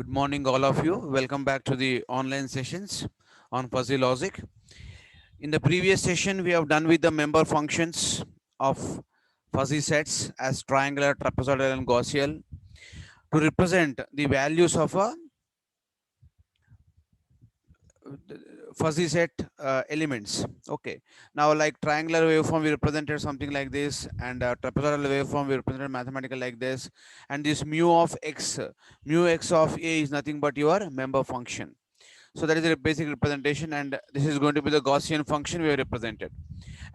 Good morning, all of you. Welcome back to the online sessions on fuzzy logic. In the previous session, we have done with the member functions of fuzzy sets as triangular, trapezoidal, and Gaussian to represent the values of a fuzzy set elements. Okay. Now, like triangular waveform, we represented something like this, and trapezoidal waveform, we represented mathematical like this. And this mu x of a is nothing but your member function. So that is a basic representation, and this is going to be the Gaussian function we have represented.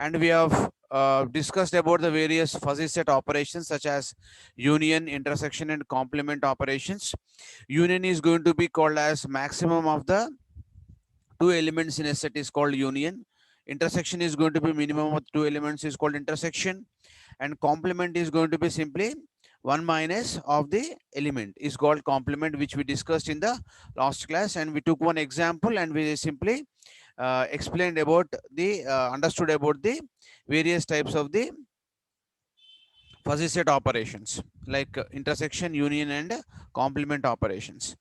And we have discussed about the various fuzzy set operations such as union, intersection, and complement operations. Union is going to be called as maximum of the two elements in a set is called union. Intersection is going to be minimum of two elements is called intersection, and complement is going to be simply 1 minus of the element is called complement, which we discussed in the last class. And we took one example and we simply explained about the understood about the various types of the fuzzy set operations like intersection, union, and complement operations.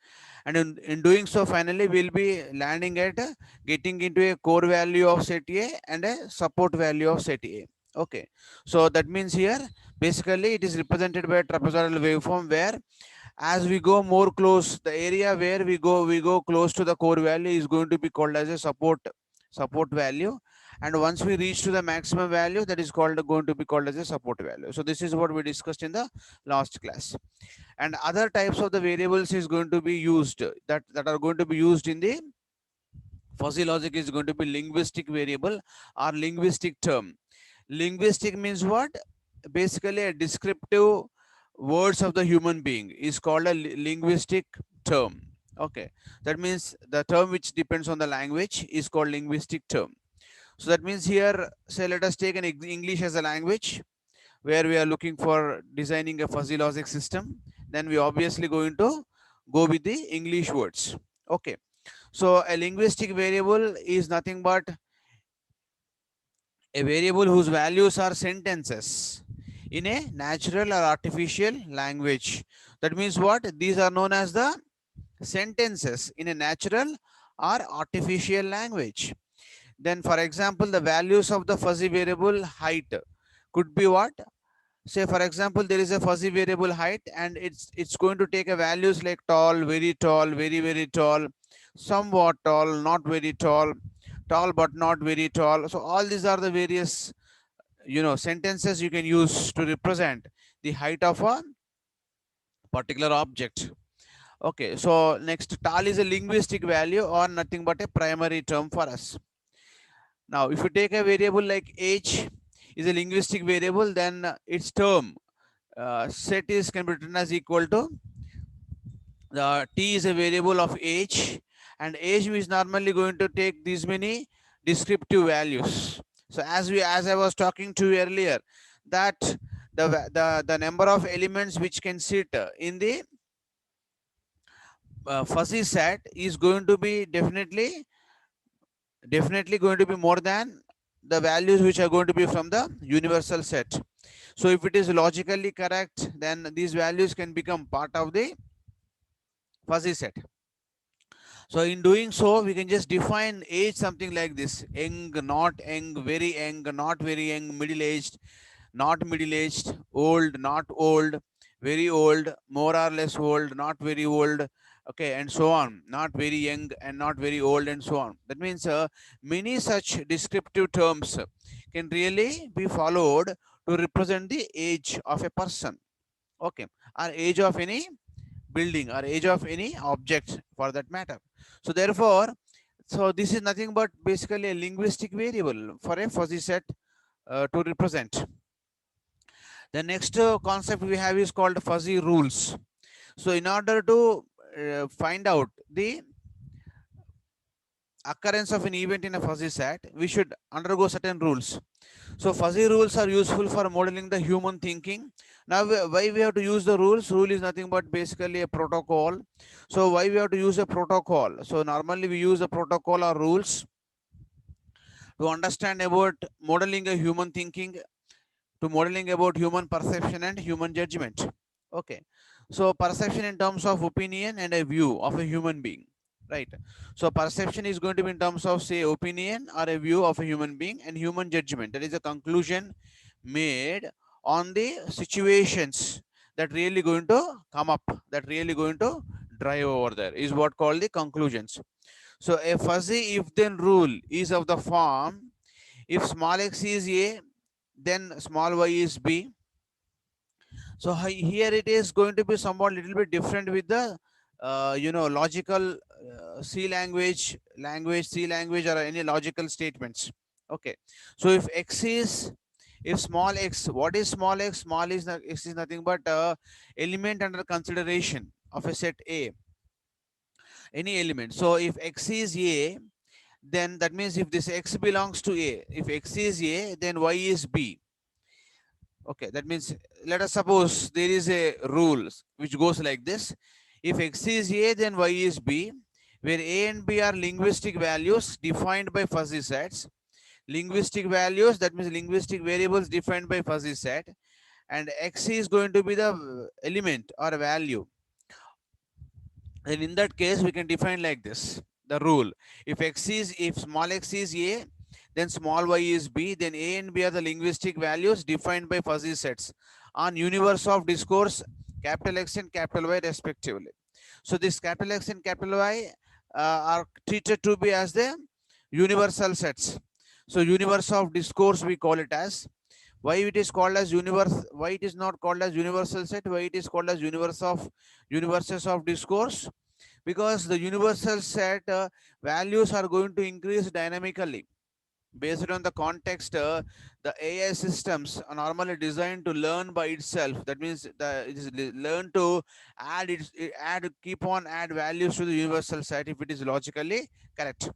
And in doing so, finally we'll be landing at getting into a core value of set A and a support value of set A. Okay, so that means here basically it is represented by a trapezoidal waveform where as we go more close, the area where we go close to the core value is going to be called as a support value, and once we reach to the maximum value, that is called going to be called as a support value. So this is what we discussed in the last class. And other types of the variables is going to be used that are going to be used in the fuzzy logic is going to be linguistic variable or linguistic term. Linguistic means what? Basically a descriptive words of the human being is called a linguistic term. Okay, that means the term which depends on the language is called linguistic term. So that means here, say let us take an English as a language where we are looking for designing a fuzzy logic system. Then we obviously going to go with the English words. Okay, so a linguistic variable is nothing but a variable whose values are sentences in a natural or artificial language. That means what? These are known as the sentences in a natural or artificial language. Then, for example, the values of the fuzzy variable height could be what? Say, for example, there is a fuzzy variable height, and it's going to take a values like tall, very tall, somewhat tall, not very tall, tall but not very tall. So all these are the various sentences you can use to represent the height of a particular object. Okay, so next, tall is a linguistic value or nothing but a primary term for us. Now, if you take a variable like age is a linguistic variable, then its term set is can be written as equal to the t is a variable of age, and age is normally going to take these many descriptive values. So as I was talking to you earlier, that the number of elements which can sit in the fuzzy set is going to be definitely going to be more than the values which are going to be from the universal set. So if it is logically correct, then these values can become part of the fuzzy set. So in doing so, we can just define age something like this: young, not young, very young, not very young, middle aged, not middle aged, old, not old, very old, more or less old, not very old, okay, and so on, not very young and not very old, and so on. That means many such descriptive terms can really be followed to represent the age of a person, okay, or age of any building or age of any object for that matter. So therefore, so this is nothing but basically a linguistic variable for a fuzzy set to represent. The next concept we have is called fuzzy rules. So in order to find out the occurrence of an event in a fuzzy set, we should undergo certain rules. So fuzzy rules are useful for modeling the human thinking. Now, why we have to use the rules? Rule is nothing but basically a protocol. So why we have to use a protocol? So normally we use a protocol or rules to understand about modeling a human thinking, to modeling about human perception and human judgment. Okay. So perception in terms of opinion and a view of a human being, right? So perception is going to be in terms of, say, opinion or a view of a human being, and human judgment, that is a conclusion made on the situations that really going to come up, that really going to drive over there, is what called the conclusions. So a fuzzy if then rule is of the form: if small x is a, then small y is b. So here it is going to be somewhat little bit different with the logical C language or any logical statements. Okay, so if x is, if small x, what is small x? Small is x is nothing but element under consideration of a set A, any element. So if x is A, then that means if this x belongs to A, if x is A, then y is B. Okay, that means, let us suppose there is a rule which goes like this: if x is A, then y is B, where A and B are linguistic values defined by fuzzy sets. Linguistic values, that means linguistic variables defined by fuzzy set, and x is going to be the element or value. And in that case, we can define like this the rule: if x is, if small x is A, then small y is B, then A and B are the linguistic values defined by fuzzy sets on universe of discourse capital X and capital Y respectively. So this capital X and capital Y are treated to be as the universal sets. So universe of discourse we call it as. Why it is called as universe? Why it is not called as universal set? Why it is called as universe of, universes of discourse? Because the universal set values are going to increase dynamically based on the context. The AI systems are normally designed to learn by itself. That means it is learn to add, keep on add values to the universal set if it is logically correct.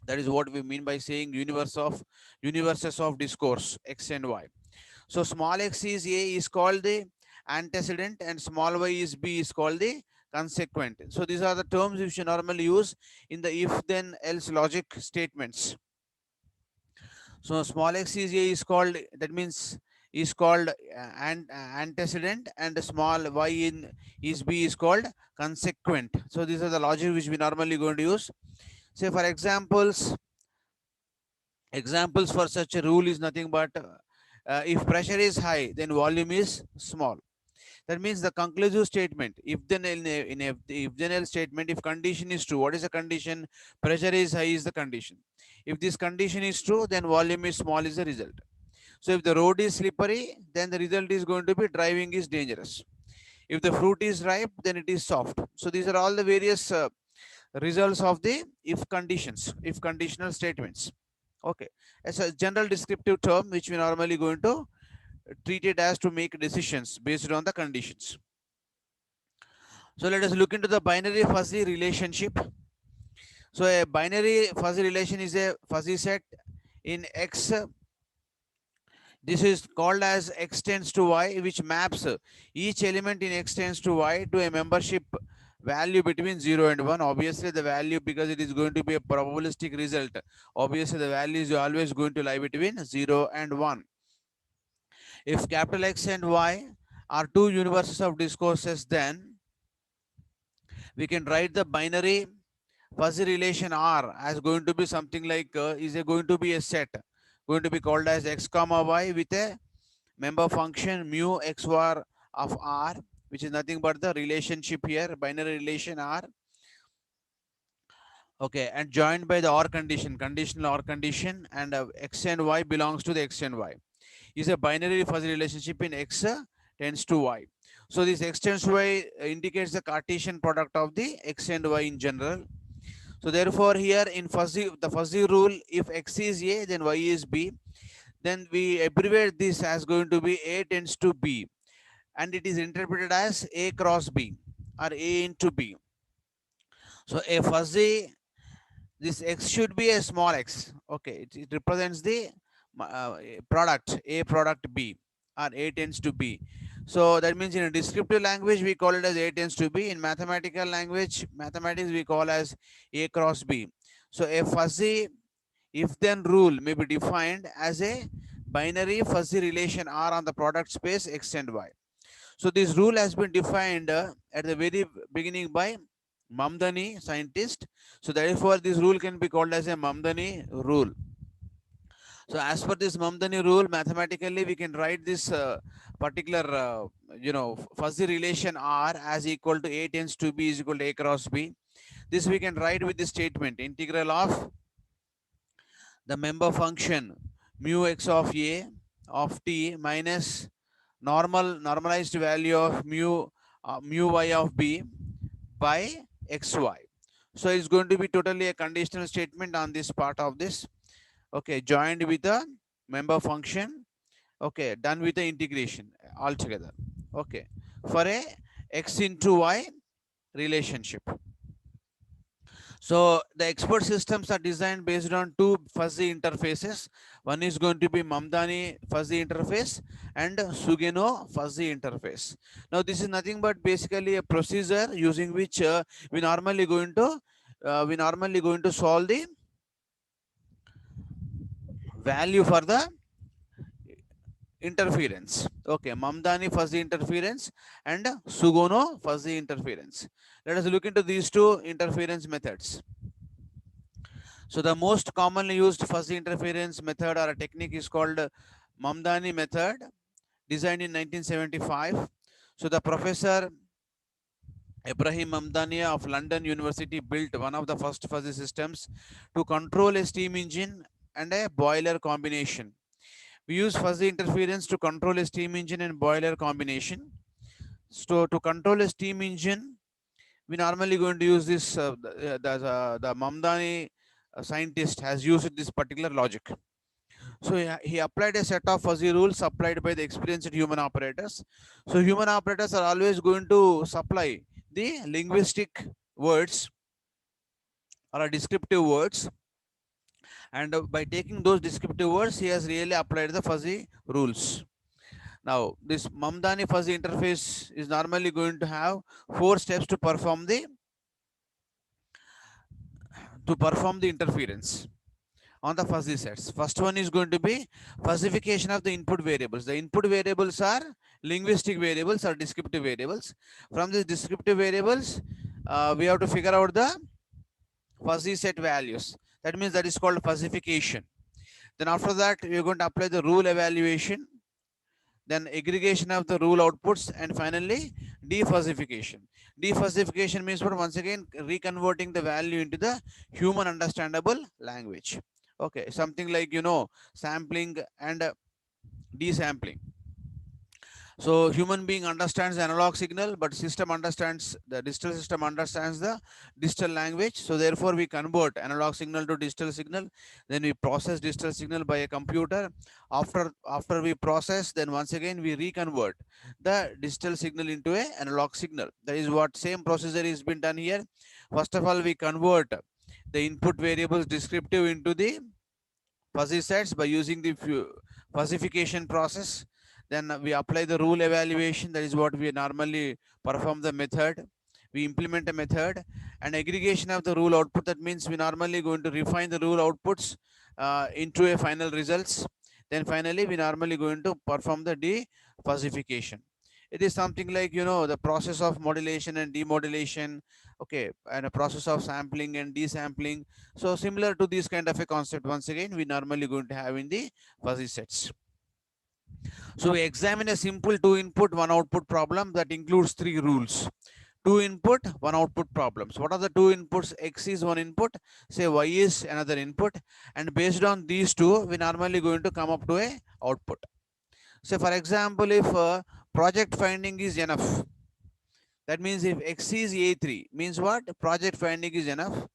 That is what we mean by saying universes of discourse x and y. So small x is A is called the antecedent, and small y is B is called the consequent. So these are the terms which you normally use in the if then else logic statements. So small x is A is called, that means is called antecedent, and small y in is B is called consequent. So these are the logic which we normally going to use. Say for examples for such a rule is nothing but if pressure is high, then volume is small. That means the conclusive statement, if then if then else statement, if condition is true, what is the condition? Pressure is high is the condition. If this condition is true, then volume is small is the result. So if the road is slippery, then the result is going to be driving is dangerous. If the fruit is ripe, then it is soft. So these are all the various results of the if conditions, if conditional statements. Okay, as a general descriptive term which we normally going to treat it as to make decisions based on the conditions. So let us look into the binary fuzzy relationship. So a binary fuzzy relation is a fuzzy set in X. This is called as X tends to Y, which maps each element in X tends to Y to a membership value between 0 and 1. Obviously the value, because it is going to be a probabilistic result, obviously the value is always going to lie between 0 and 1. If capital X and Y are two universes of discourses, then we can write the binary fuzzy relation R as going to be something like going to be a set going to be called as x comma y with a member function mu x var of R, which is nothing but the relationship here, binary relation R. Okay, and joined by the OR condition, conditional OR condition, and x and y belongs to the x and y, is a binary fuzzy relationship in x tends to y. So this x tends to y indicates the Cartesian product of the x and y in general. So therefore here in the fuzzy rule, if x is A, then y is B. Then we abbreviate this as going to be A tends to B, and it is interpreted as A cross B or A into B. So a fuzzy, this x should be a small x. Okay, it represents the uh, product A product B, or A tends to B. So that means in a descriptive language we call it as A tends to B. In mathematical language, mathematics, we call as A cross B. So a fuzzy if then rule may be defined as a binary fuzzy relation R on the product space x and y. So this rule has been defined at the very beginning by Mamdani scientist. So therefore this rule can be called as a Mamdani rule. So as per this Mamdani rule, mathematically we can write this particular fuzzy relation R as equal to A tends to B is equal to A cross B. This we can write with the statement integral of the member function mu x of A of t minus normalized value of mu y of B by xy. So it's going to be totally a conditional statement on this part of this. Okay, joined with the member function. Okay, done with the integration altogether. Okay, for a x into y relationship. So the expert systems are designed based on two fuzzy interfaces. One is going to be Mamdani fuzzy interface and Sugeno fuzzy interface. Now this is nothing but basically a procedure using which we normally going to solve the value for the interference. Okay, Mamdani fuzzy interference and Sugono fuzzy interference. Let us look into these two interference methods. So the most commonly used fuzzy interference method or a technique is called Mamdani method, designed in 1975. So the professor Ibrahim Mamdani of London University built one of the first fuzzy systems to control a steam engine and a boiler combination. We use fuzzy interference to control a steam engine and boiler combination. So to control a steam engine, we normally going to use this. The Mamdani scientist has used this particular logic. So he applied a set of fuzzy rules applied by the experienced human operators. So human operators are always going to supply the linguistic words or descriptive words, and by taking those descriptive words, he has really applied the fuzzy rules. Now, this Mamdani fuzzy interface is normally going to have 4 steps to perform the interference on the fuzzy sets. First one is going to be fuzzification of the input variables. The input variables are linguistic variables or descriptive variables. From these descriptive variables, we have to figure out the fuzzy set values. That means that is called fuzzification. Then after that, we are going to apply the rule evaluation, then aggregation of the rule outputs, and finally defuzzification. Defuzzification means what? Once again, reconverting the value into the human understandable language. Okay, something like sampling and desampling. So human being understands the analog signal, but the digital system understands the digital language. So therefore we convert analog signal to digital signal. Then we process digital signal by a computer. After we process, then once again we reconvert the digital signal into a analog signal. That is what same procedure is been done here. First of all, we convert the input variables descriptive into the fuzzy sets by using the fuzzification process. Then we apply the rule evaluation. That is what we normally perform the method. We implement a method and aggregation of the rule output. That means we normally going to refine the rule outputs into a final results. Then finally, we normally going to perform the defuzzification. It is something like the process of modulation and demodulation. Okay, and a process of sampling and desampling. So similar to this kind of a concept, once again, we normally going to have in the fuzzy sets. So we examine a simple 2 input, 1 output problem that includes 3 rules. 2 input, 1 output problems. What are the 2 inputs? X is 1 input, say Y is another input, and based on these two, we normally going to come up to a output. So for example, if project finding is enough, that means if X is A3, means what? Project finding is enough.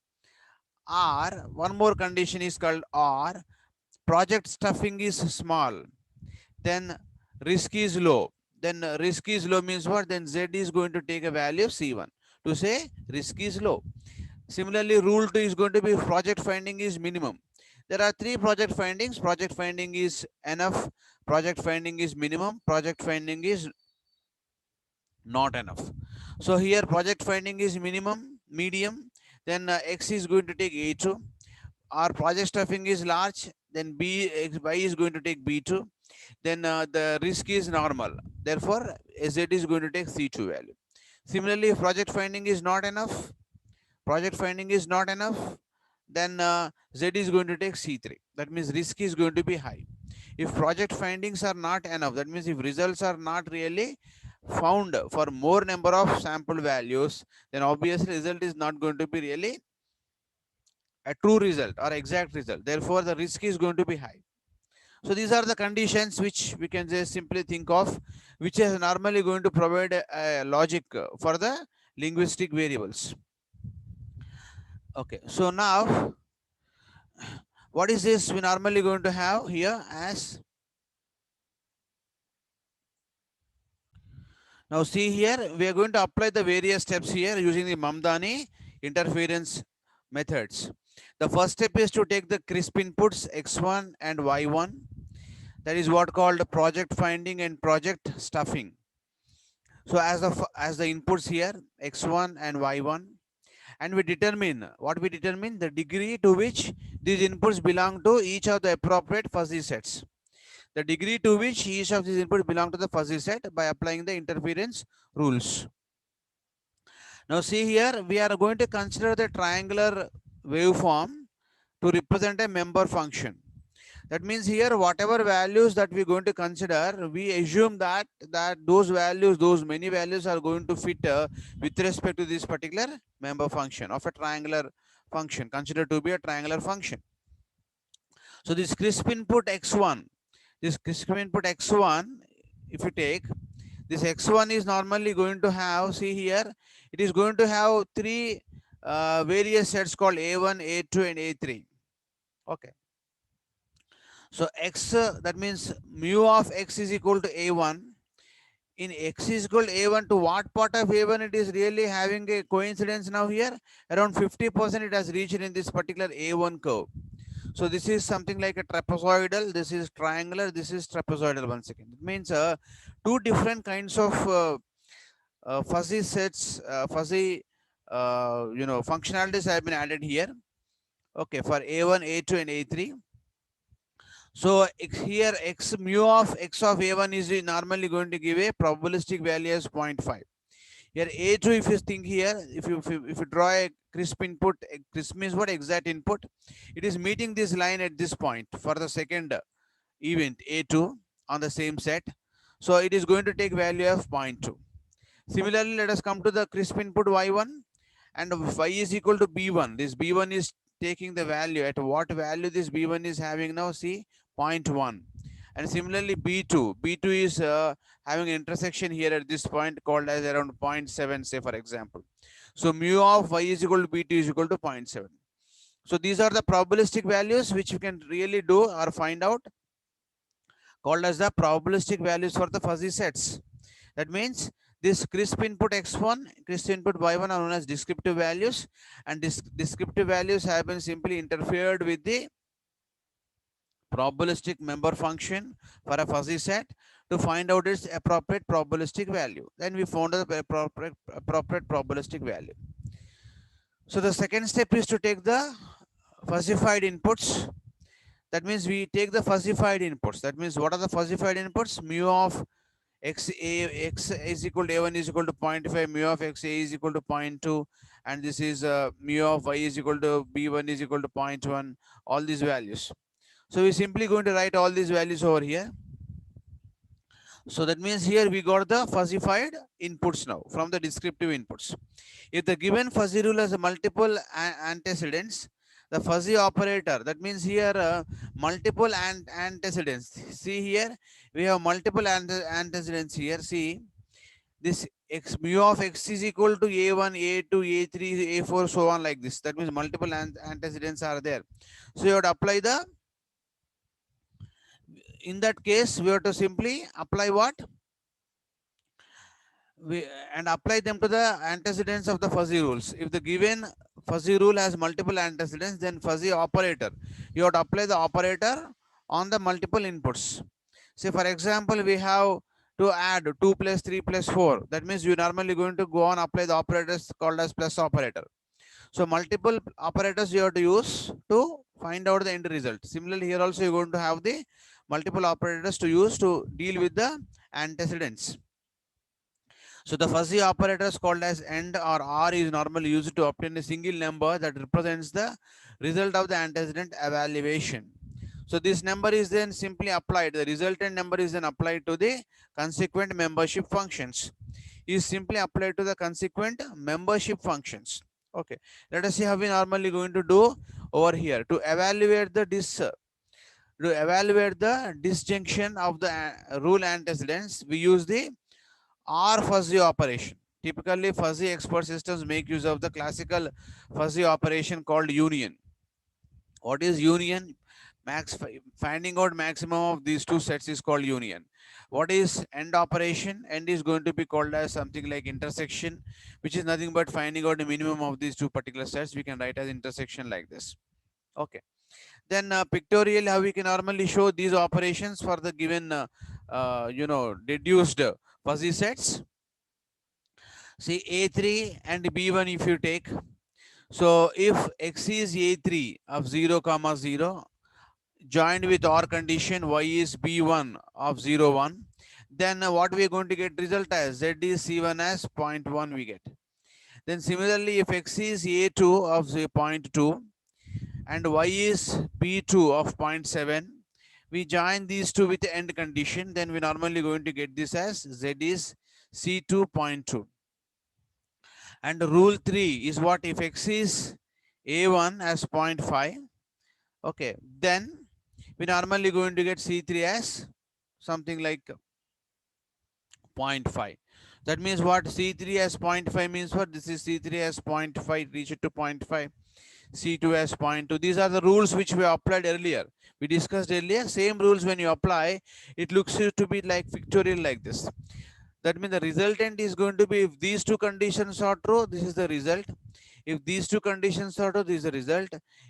Or one more condition is called or project stuffing is small, then risk is low. Then risk is low means what? Then Z is going to take a value of C1 to say risk is low. Similarly, rule 2 is going to be project finding is minimum. There are 3 project findings. Project finding is enough, project finding is minimum, project finding is not enough. So here project finding is minimum, medium, then X is going to take A2. Our project stuffing is large, then Y is going to take B2. Then the risk is normal. Therefore, Z is going to take C2 value. Similarly, if project finding is not enough, then Z is going to take C3. That means risk is going to be high. If project findings are not enough, that means if results are not really found for more number of sample values, then obviously result is not going to be really a true result or exact result. Therefore, the risk is going to be high. So these are the conditions which we can just simply think of, which is normally going to provide a logic for the linguistic variables. Okay, so now what is this we normally going to have here as? Now see here, we are going to apply the various steps here using the Mamdani interference methods. The first step is to take the crisp inputs x1 and y1. That is what called project finding and project stuffing. So as the inputs here, x1 and y1, and we determine the degree to which these inputs belong to each of the appropriate fuzzy sets. The degree to which each of these inputs belong to the fuzzy set by applying the interference rules. Now see here, we are going to consider the triangular waveform to represent a member function. That means here, whatever values that we're going to consider, we assume that those values, those many values are going to fit with respect to this particular member function of a triangular function, considered to be a triangular function. So this crisp input x1, if you take, this x1 is normally going to have, see here, it is going to have three various sets called A1, A2 and A3. Okay. So x, that means mu of x is equal to A1. In x is equal to A1, to what part of A1 it is really having a coincidence now here? Around 50% it has reached in this particular A1 curve. So this is something like a trapezoidal, this is triangular, this is trapezoidal once again. It means two different kinds of fuzzy sets, functionalities have been added here. Okay, for A1, A2 and A3. So here x mu of x of A1 is normally going to give a probabilistic value as 0.5. Here A2, if you think here, if you draw a crisp input, crisp means what? Exact input. It is meeting this line at this point for the second event A2 on the same set. So it is going to take value of 0.2. Similarly, let us come to the crisp input Y1, and Y is equal to B1. This B1 is taking the value at what value this B1 is having now, see, 0.1. And similarly B2 is having an intersection here at this point called as around 0.7, say for example. So mu of Y is equal to B2 is equal to 0.7. So these are the probabilistic values which you can really do or find out, called as the probabilistic values for the fuzzy sets. That means this crisp input x1, crisp input y1 are known as descriptive values, and descriptive values have been simply interfered with the probabilistic member function for a fuzzy set to find out its appropriate probabilistic value. Then we found the appropriate probabilistic value. So the second step is to take the fuzzified inputs. That means we take the fuzzified inputs. That means what are the fuzzified inputs? Mu of x is equal to A1 is equal to 0.5, mu of x a is equal to 0.2, and this is mu of y is equal to B1 is equal to 0.1, all these values. So we're simply going to write all these values over here. So that means here we got the fuzzified inputs now from the descriptive inputs. If the given fuzzy rule has multiple antecedents, the fuzzy operator, that means here multiple antecedents. See here, we have multiple antecedents here. See, this x mu of x is equal to A1, A2, A3, A4, so on like this. That means multiple antecedents are there. So you have to apply the, in that case, we have to simply apply what? And apply them to the antecedents of the fuzzy rules. If the given fuzzy rule has multiple antecedents, then fuzzy operator, you have to apply the operator on the multiple inputs. Say for example, we have to add 2 plus 3 plus 4. That means you normally going to go on apply the operators called as plus operator. So multiple operators you have to use to find out the end result. Similarly, here also you're going to have the multiple operators to use to deal with the antecedents. So the fuzzy operators called as AND or OR is normally used to obtain a single number that represents the result of the antecedent evaluation. So this number is then simply applied. The resultant number is then applied to the consequent membership functions. Is simply applied to the consequent membership functions. Okay. Let us see how we normally going to do over here to evaluate the disjunction of the rule antecedents. We use the or fuzzy operation. Typically, fuzzy expert systems make use of the classical fuzzy operation called union. What is union? Finding out maximum of these two sets is called union. What is AND operation? AND is going to be called as something like intersection, which is nothing but finding out the minimum of these two particular sets. We can write as intersection like this. Okay. Then pictorial, how we can normally show these operations for the given, deduced fuzzy sets. See A3 and B1 if you take. So if X is A3 of 0 comma 0 joined with OR condition Y is B1 of 0 1, then what we are going to get result as Z is C1 as 0.1 we get. Then similarly if X is A2 of 0.2 and Y is B2 of 0.7, we join these two with the end condition, then we normally going to get this as Z is C2.2. And rule 3 is what? If X is A1 as 0.5, okay, then we normally going to get C3 as something like 0.5. That means what? C3 as 0.5 means what? This is C3 as 0.5, reach it to 0.5. C2 as 0.2. These are the rules which we applied earlier. We discussed earlier. Same rules when you apply, it looks to be like pictorial like this. That means the resultant is going to be, if these two conditions are true, this is the result. If these two conditions are true, this is the result.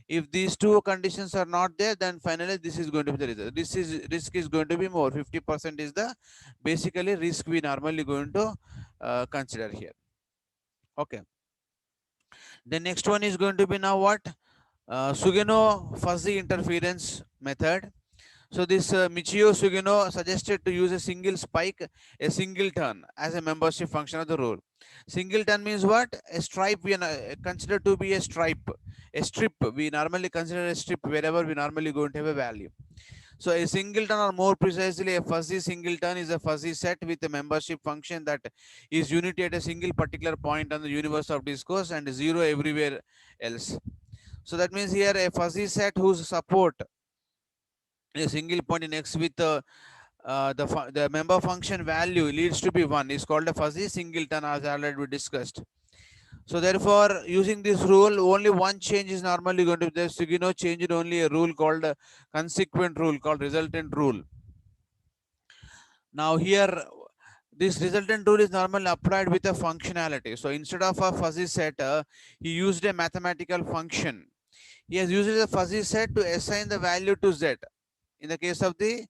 If these two conditions are not there, then finally this is going to be the result. This is risk is going to be more. 50% is the basically risk we normally going to consider here. Okay. The next one is going to be now what? Sugeno fuzzy interference method. So this Michio Sugino suggested to use a single spike, a single turn as a membership function of the rule. Single turn means what? A stripe we consider to be a stripe, a strip. We normally consider a strip wherever we normally going to have a value. So a singleton, or more precisely a fuzzy singleton, is a fuzzy set with a membership function that is unity at a single particular point on the universe of discourse and zero everywhere else. So that means here a fuzzy set whose support a single point in X with the member function value leads to be 1 is called a fuzzy singleton, as already we discussed. So therefore, using this rule, only one change is normally going to be there. Sugino changed only a rule called a consequent rule called resultant rule. Now here, this resultant rule is normally applied with a functionality. So instead of a fuzzy set, he used a mathematical function. He has used a fuzzy set to assign the value to Z. In the case of the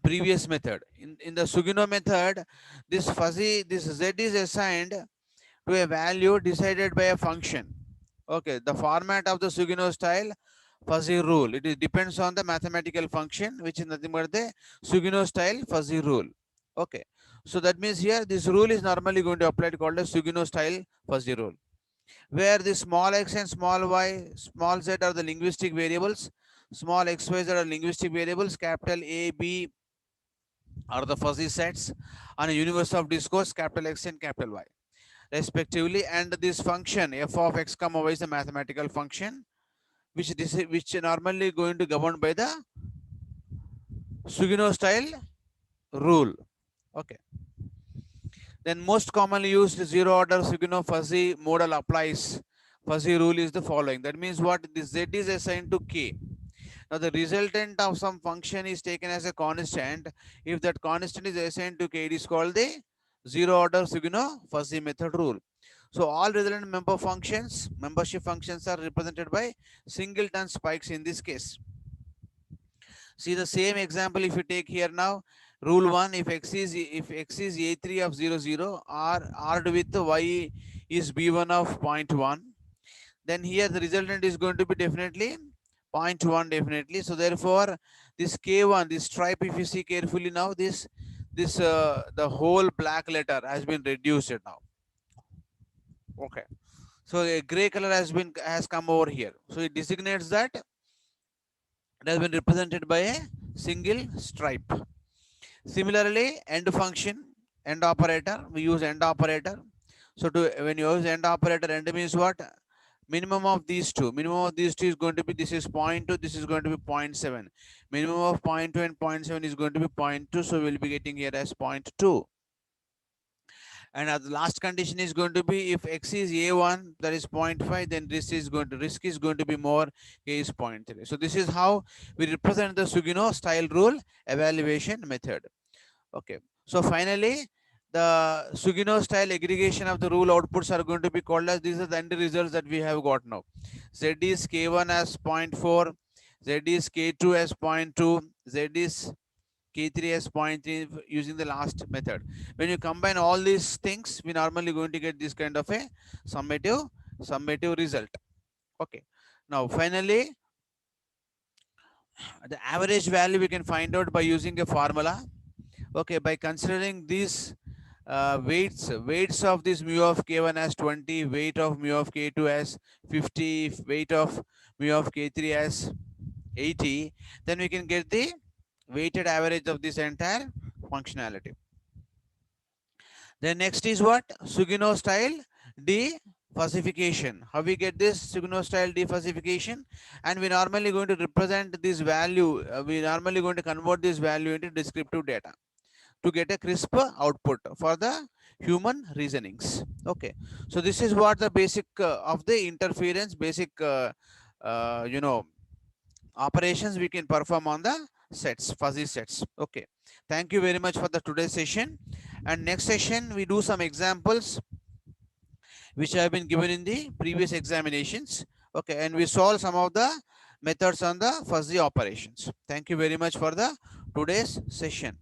previous method, in the Sugino method, this Z is assigned to a value decided by a function. Okay, the format of the Sugino style fuzzy rule, it is depends on the mathematical function, which is nothing but the Sugino style fuzzy rule. Okay, so that means here this rule is normally going to apply called a Sugino style fuzzy rule, where the small x and small y, small z are the linguistic variables, small x, y, z are linguistic variables, capital A, B are the fuzzy sets on a universe of discourse, capital X and capital Y respectively, and this function f of x comma y is a mathematical function which normally going to govern by the Sugino style rule. Okay. Then most commonly used zero order Sugino fuzzy model applies. Fuzzy rule is the following. That means what? This z is assigned to k. Now the resultant of some function is taken as a constant. If that constant is assigned to k, it is called the zero order Sugino fuzzy method rule. So all resultant membership functions are represented by singleton spikes in this case. See the same example if you take here now. Rule 1, if x is a3 of 0 0 or r'd with y is b1 of 0.1, then here the resultant is going to be definitely 0.1 definitely. So therefore, this K1, this stripe, if you see carefully now, this the whole black letter has been reduced now. Okay. So a gray color has come over here. So it designates that it has been represented by a single stripe. Similarly, end function, end operator, we use end operator. So to when you use end operator, end means what? Minimum of these two. Minimum of these two is going to be, this is 0.2, this is going to be 0.7. Minimum of 0.2 and 0.7 is going to be 0.2. So we'll be getting here as 0.2. And the last condition is going to be if x is a1, that is 0.5, then risk is going to be more, a is 0.3. So this is how we represent the Sugino style rule evaluation method. Okay. So finally, the Sugino style aggregation of the rule outputs are going to be called as, these are the end results that we have got now. Z is K1 as 0.4, Z is K2 as 0.2, Z is K3 as 0.3 using the last method. When you combine all these things, we normally going to get this kind of a summative result. Okay. Now finally, the average value we can find out by using a formula. Okay, by considering these weights of this mu of K1 as 20, weight of mu of K2 as 50, weight of mu of K3 as 80, then we can get the weighted average of this entire functionality. Then next is what? Sugino style defuzzification. How we get this Sugino style defuzzification? And we normally going to represent this value, we normally going to convert this value into descriptive data to get a crisp output for the human reasonings. Okay, so this is what the basic of the interference, basic operations we can perform on the sets, fuzzy sets. Okay, thank you very much for the today's session. And next session we do some examples which have been given in the previous examinations. Okay, and we solve some of the methods on the fuzzy operations. Thank you very much for the today's session.